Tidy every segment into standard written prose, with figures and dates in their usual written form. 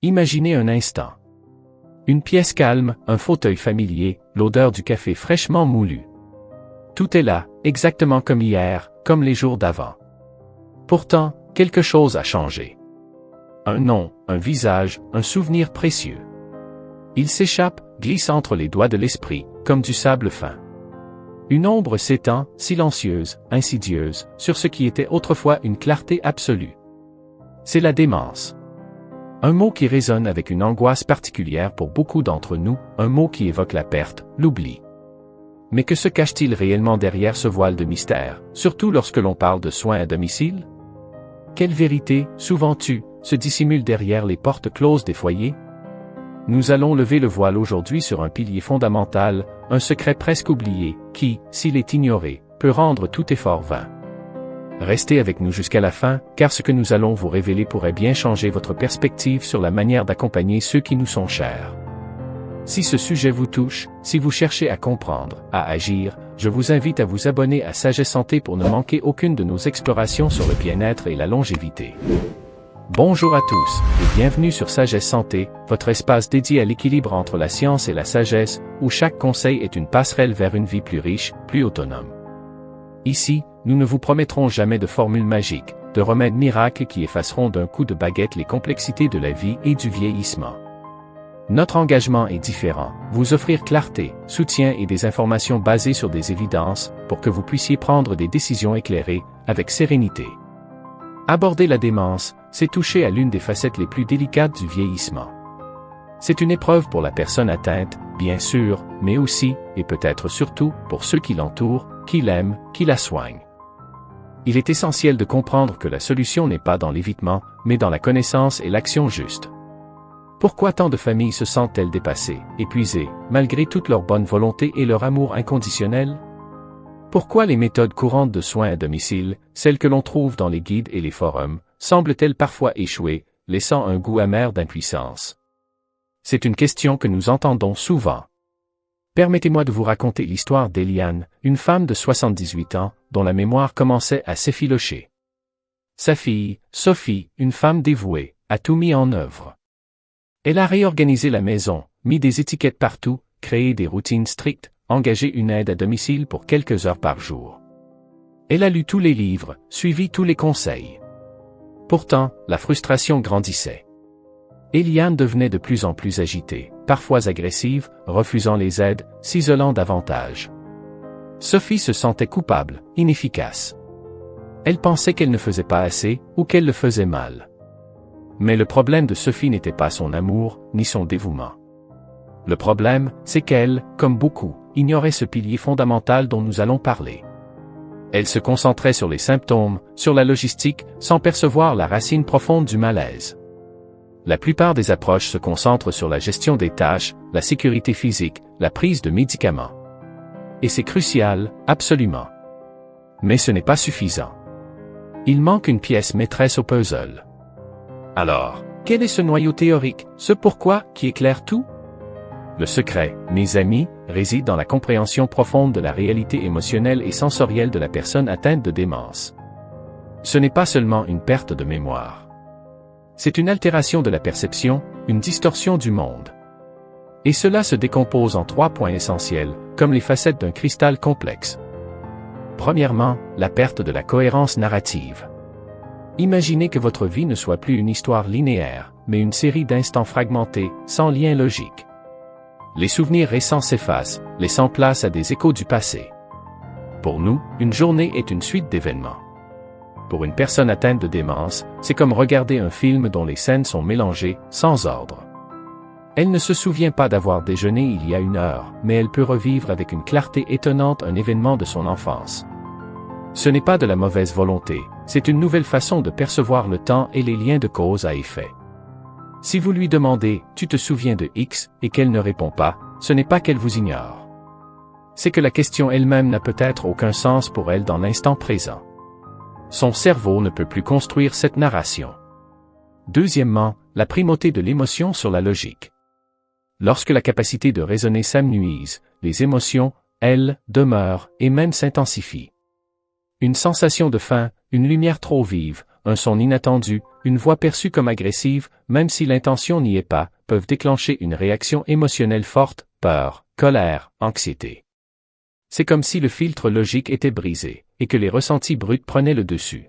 Imaginez un instant. Une pièce calme, un fauteuil familier, l'odeur du café fraîchement moulu. Tout est là, exactement comme hier, comme les jours d'avant. Pourtant, quelque chose a changé. Un nom, un visage, un souvenir précieux. Il s'échappe, glisse entre les doigts de l'esprit, comme du sable fin. Une ombre s'étend, silencieuse, insidieuse, sur ce qui était autrefois une clarté absolue. C'est la démence. Un mot qui résonne avec une angoisse particulière pour beaucoup d'entre nous, un mot qui évoque la perte, l'oubli. Mais que se cache-t-il réellement derrière ce voile de mystère, surtout lorsque l'on parle de soins à domicile? Quelle vérité, souvent tue, se dissimule derrière les portes closes des foyers? Nous allons lever le voile aujourd'hui sur un pilier fondamental, un secret presque oublié, qui, s'il est ignoré, peut rendre tout effort vain. Restez avec nous jusqu'à la fin, car ce que nous allons vous révéler pourrait bien changer votre perspective sur la manière d'accompagner ceux qui nous sont chers. Si ce sujet vous touche, si vous cherchez à comprendre, à agir, je vous invite à vous abonner à Sagesse Santé pour ne manquer aucune de nos explorations sur le bien-être et la longévité. Bonjour à tous, et bienvenue sur Sagesse Santé, votre espace dédié à l'équilibre entre la science et la sagesse, où chaque conseil est une passerelle vers une vie plus riche, plus autonome. Ici, nous ne vous promettrons jamais de formules magiques, de remèdes miracles qui effaceront d'un coup de baguette les complexités de la vie et du vieillissement. Notre engagement est différent, vous offrir clarté, soutien et des informations basées sur des évidences, pour que vous puissiez prendre des décisions éclairées, avec sérénité. Aborder la démence, c'est toucher à l'une des facettes les plus délicates du vieillissement. C'est une épreuve pour la personne atteinte, bien sûr, mais aussi, et peut-être surtout, pour ceux qui l'entourent, qui l'aiment, qui la soignent. Il est essentiel de comprendre que la solution n'est pas dans l'évitement, mais dans la connaissance et l'action juste. Pourquoi tant de familles se sentent-elles dépassées, épuisées, malgré toute leur bonne volonté et leur amour inconditionnel? Pourquoi les méthodes courantes de soins à domicile, celles que l'on trouve dans les guides et les forums, semblent-elles parfois échouer, laissant un goût amer d'impuissance? C'est une question que nous entendons souvent. Permettez-moi de vous raconter l'histoire d'Eliane, une femme de 78 ans, dont la mémoire commençait à s'effilocher. Sa fille, Sophie, une femme dévouée, a tout mis en œuvre. Elle a réorganisé la maison, mis des étiquettes partout, créé des routines strictes, engagé une aide à domicile pour quelques heures par jour. Elle a lu tous les livres, suivi tous les conseils. Pourtant, la frustration grandissait. Eliane devenait de plus en plus agitée, parfois agressive, refusant les aides, s'isolant davantage. Sophie se sentait coupable, inefficace. Elle pensait qu'elle ne faisait pas assez, ou qu'elle le faisait mal. Mais le problème de Sophie n'était pas son amour, ni son dévouement. Le problème, c'est qu'elle, comme beaucoup, ignorait ce pilier fondamental dont nous allons parler. Elle se concentrait sur les symptômes, sur la logistique, sans percevoir la racine profonde du malaise. La plupart des approches se concentrent sur la gestion des tâches, la sécurité physique, la prise de médicaments. Et c'est crucial, absolument. Mais ce n'est pas suffisant. Il manque une pièce maîtresse au puzzle. Alors, quel est ce noyau théorique, ce pourquoi qui éclaire tout? Le secret, mes amis, réside dans la compréhension profonde de la réalité émotionnelle et sensorielle de la personne atteinte de démence. Ce n'est pas seulement une perte de mémoire. C'est une altération de la perception, une distorsion du monde. Et cela se décompose en 3 points essentiels, comme les facettes d'un cristal complexe. Premièrement, la perte de la cohérence narrative. Imaginez que votre vie ne soit plus une histoire linéaire, mais une série d'instants fragmentés, sans lien logique. Les souvenirs récents s'effacent, laissant place à des échos du passé. Pour nous, une journée est une suite d'événements. Pour une personne atteinte de démence, c'est comme regarder un film dont les scènes sont mélangées, sans ordre. Elle ne se souvient pas d'avoir déjeuné il y a 1 heure, mais elle peut revivre avec une clarté étonnante un événement de son enfance. Ce n'est pas de la mauvaise volonté, c'est une nouvelle façon de percevoir le temps et les liens de cause à effet. Si vous lui demandez « Tu te souviens de X » et qu'elle ne répond pas, ce n'est pas qu'elle vous ignore. C'est que la question elle-même n'a peut-être aucun sens pour elle dans l'instant présent. Son cerveau ne peut plus construire cette narration. Deuxièmement, la primauté de l'émotion sur la logique. Lorsque la capacité de raisonner s'amenuise, les émotions, elles, demeurent et même s'intensifient. Une sensation de faim, une lumière trop vive, un son inattendu, une voix perçue comme agressive, même si l'intention n'y est pas, peuvent déclencher une réaction émotionnelle forte, peur, colère, anxiété. C'est comme si le filtre logique était brisé, et que les ressentis bruts prenaient le dessus.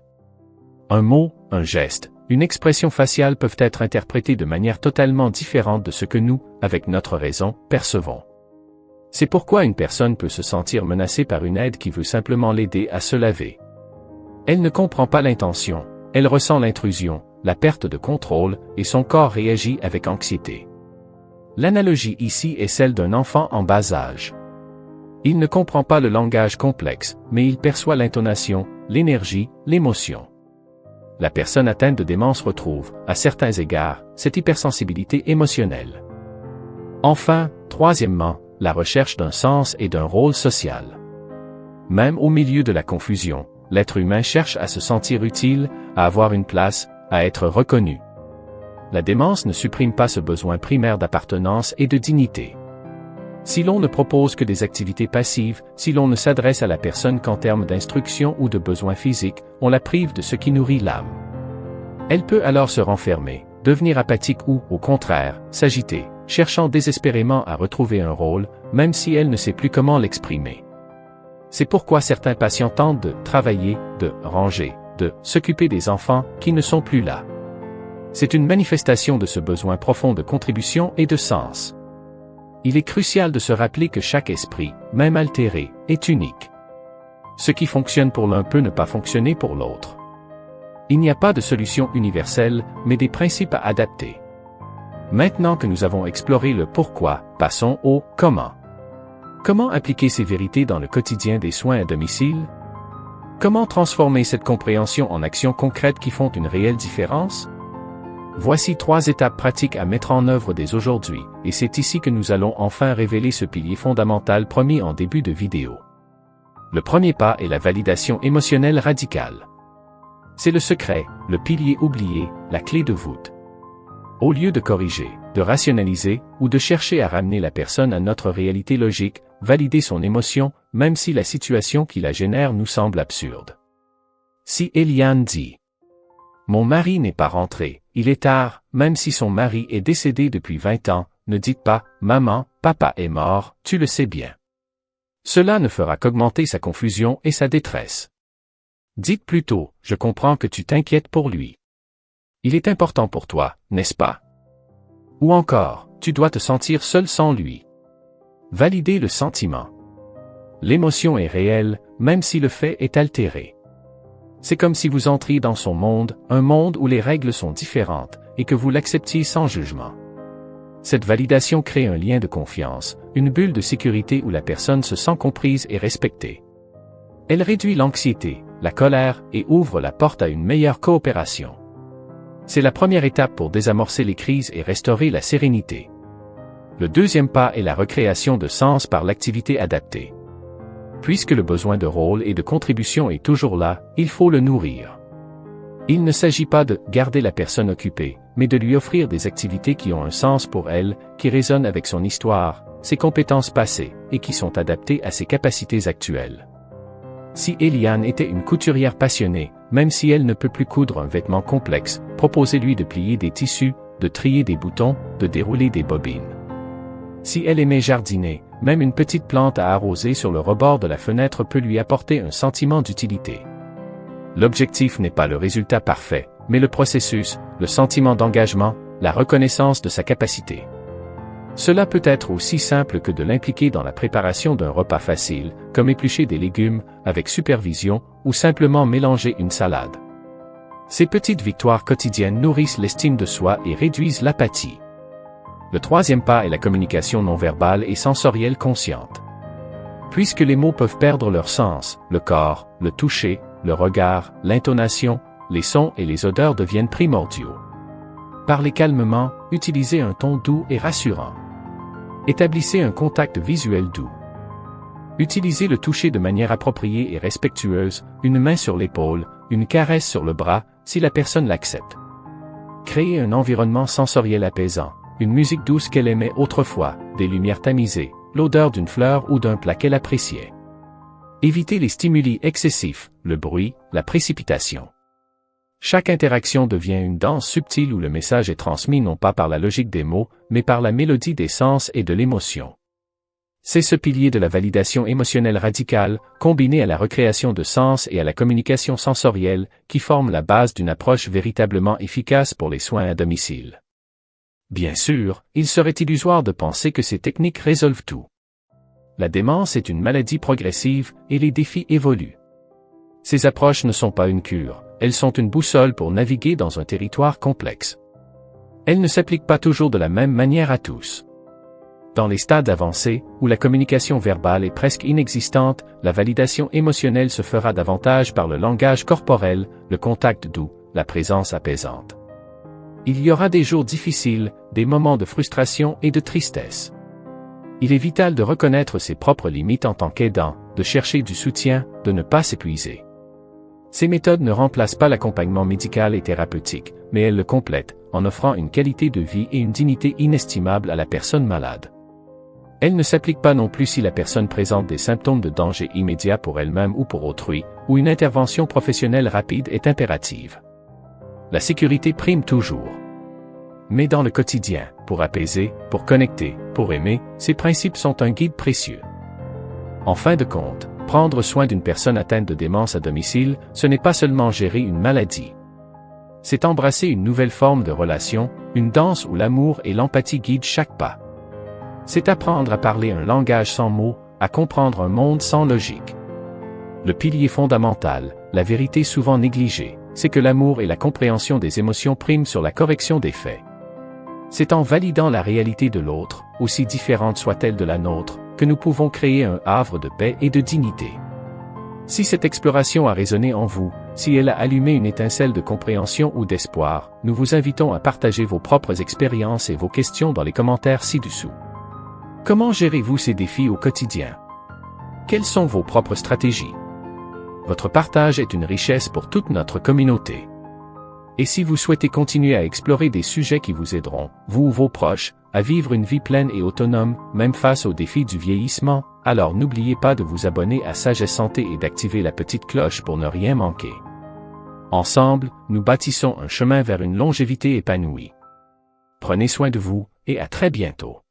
Un mot, un geste, une expression faciale peuvent être interprétés de manière totalement différente de ce que nous, avec notre raison, percevons. C'est pourquoi une personne peut se sentir menacée par une aide qui veut simplement l'aider à se laver. Elle ne comprend pas l'intention, elle ressent l'intrusion, la perte de contrôle, et son corps réagit avec anxiété. L'analogie ici est celle d'un enfant en bas âge. Il ne comprend pas le langage complexe, mais il perçoit l'intonation, l'énergie, l'émotion. La personne atteinte de démence retrouve, à certains égards, cette hypersensibilité émotionnelle. Enfin, troisièmement, la recherche d'un sens et d'un rôle social. Même au milieu de la confusion, l'être humain cherche à se sentir utile, à avoir une place, à être reconnu. La démence ne supprime pas ce besoin primaire d'appartenance et de dignité. Si l'on ne propose que des activités passives, si l'on ne s'adresse à la personne qu'en termes d'instruction ou de besoins physiques, on la prive de ce qui nourrit l'âme. Elle peut alors se renfermer, devenir apathique ou, au contraire, s'agiter, cherchant désespérément à retrouver un rôle, même si elle ne sait plus comment l'exprimer. C'est pourquoi certains patients tentent de travailler, de ranger, de s'occuper des enfants qui ne sont plus là. C'est une manifestation de ce besoin profond de contribution et de sens. Il est crucial de se rappeler que chaque esprit, même altéré, est unique. Ce qui fonctionne pour l'un peut ne pas fonctionner pour l'autre. Il n'y a pas de solution universelle, mais des principes à adapter. Maintenant que nous avons exploré le pourquoi, passons au comment. Comment appliquer ces vérités dans le quotidien des soins à domicile? Comment transformer cette compréhension en actions concrètes qui font une réelle différence? Voici 3 étapes pratiques à mettre en œuvre dès aujourd'hui, et c'est ici que nous allons enfin révéler ce pilier fondamental promis en début de vidéo. Le premier pas est la validation émotionnelle radicale. C'est le secret, le pilier oublié, la clé de voûte. Au lieu de corriger, de rationaliser, ou de chercher à ramener la personne à notre réalité logique, valider son émotion, même si la situation qui la génère nous semble absurde. Si Eliane dit « Mon mari n'est pas rentré, il est tard, même si son mari est décédé depuis 20 ans, ne dites pas « Maman, papa est mort, tu le sais bien ». Cela ne fera qu'augmenter sa confusion et sa détresse. Dites plutôt « Je comprends que tu t'inquiètes pour lui. Il est important pour toi, n'est-ce pas? » Ou encore « Tu dois te sentir seul sans lui. » Validez le sentiment. L'émotion est réelle, même si le fait est altéré. C'est comme si vous entriez dans son monde, un monde où les règles sont différentes, et que vous l'acceptiez sans jugement. Cette validation crée un lien de confiance, une bulle de sécurité où la personne se sent comprise et respectée. Elle réduit l'anxiété, la colère et ouvre la porte à une meilleure coopération. C'est la première étape pour désamorcer les crises et restaurer la sérénité. Le deuxième pas est la recréation de sens par l'activité adaptée. Puisque le besoin de rôle et de contribution est toujours là, il faut le nourrir. Il ne s'agit pas de garder la personne occupée, mais de lui offrir des activités qui ont un sens pour elle, qui résonnent avec son histoire, ses compétences passées, et qui sont adaptées à ses capacités actuelles. Si Eliane était une couturière passionnée, même si elle ne peut plus coudre un vêtement complexe, proposez-lui de plier des tissus, de trier des boutons, de dérouler des bobines. Si elle aimait jardiner, même une petite plante à arroser sur le rebord de la fenêtre peut lui apporter un sentiment d'utilité. L'objectif n'est pas le résultat parfait, mais le processus, le sentiment d'engagement, la reconnaissance de sa capacité. Cela peut être aussi simple que de l'impliquer dans la préparation d'un repas facile, comme éplucher des légumes, avec supervision, ou simplement mélanger une salade. Ces petites victoires quotidiennes nourrissent l'estime de soi et réduisent l'apathie. Le troisième pas est la communication non verbale et sensorielle consciente. Puisque les mots peuvent perdre leur sens, le corps, le toucher, le regard, l'intonation, les sons et les odeurs deviennent primordiaux. Parlez calmement, utilisez un ton doux et rassurant. Établissez un contact visuel doux. Utilisez le toucher de manière appropriée et respectueuse, une main sur l'épaule, une caresse sur le bras, si la personne l'accepte. Créez un environnement sensoriel apaisant, une musique douce qu'elle aimait autrefois, des lumières tamisées, l'odeur d'une fleur ou d'un plat qu'elle appréciait. Évitez les stimuli excessifs, le bruit, la précipitation. Chaque interaction devient une danse subtile où le message est transmis non pas par la logique des mots, mais par la mélodie des sens et de l'émotion. C'est ce pilier de la validation émotionnelle radicale, combiné à la recréation de sens et à la communication sensorielle, qui forme la base d'une approche véritablement efficace pour les soins à domicile. Bien sûr, il serait illusoire de penser que ces techniques résolvent tout. La démence est une maladie progressive et les défis évoluent. Ces approches ne sont pas une cure, elles sont une boussole pour naviguer dans un territoire complexe. Elles ne s'appliquent pas toujours de la même manière à tous. Dans les stades avancés, où la communication verbale est presque inexistante, la validation émotionnelle se fera davantage par le langage corporel, le contact doux, la présence apaisante. Il y aura des jours difficiles, des moments de frustration et de tristesse. Il est vital de reconnaître ses propres limites en tant qu'aidant, de chercher du soutien, de ne pas s'épuiser. Ces méthodes ne remplacent pas l'accompagnement médical et thérapeutique, mais elles le complètent, en offrant une qualité de vie et une dignité inestimables à la personne malade. Elles ne s'appliquent pas non plus si la personne présente des symptômes de danger immédiat pour elle-même ou pour autrui, où une intervention professionnelle rapide est impérative. La sécurité prime toujours. Mais dans le quotidien, pour apaiser, pour connecter, pour aimer, ces principes sont un guide précieux. En fin de compte, prendre soin d'une personne atteinte de démence à domicile, ce n'est pas seulement gérer une maladie. C'est embrasser une nouvelle forme de relation, une danse où l'amour et l'empathie guident chaque pas. C'est apprendre à parler un langage sans mots, à comprendre un monde sans logique. Le pilier fondamental, la vérité souvent négligée, c'est que l'amour et la compréhension des émotions priment sur la correction des faits. C'est en validant la réalité de l'autre, aussi différente soit-elle de la nôtre, que nous pouvons créer un havre de paix et de dignité. Si cette exploration a résonné en vous, si elle a allumé une étincelle de compréhension ou d'espoir, nous vous invitons à partager vos propres expériences et vos questions dans les commentaires ci-dessous. Comment gérez-vous ces défis au quotidien? Quelles sont vos propres stratégies? Votre partage est une richesse pour toute notre communauté. Et si vous souhaitez continuer à explorer des sujets qui vous aideront, vous ou vos proches, à vivre une vie pleine et autonome, même face aux défis du vieillissement, alors n'oubliez pas de vous abonner à Sagesse Santé et d'activer la petite cloche pour ne rien manquer. Ensemble, nous bâtissons un chemin vers une longévité épanouie. Prenez soin de vous, et à très bientôt.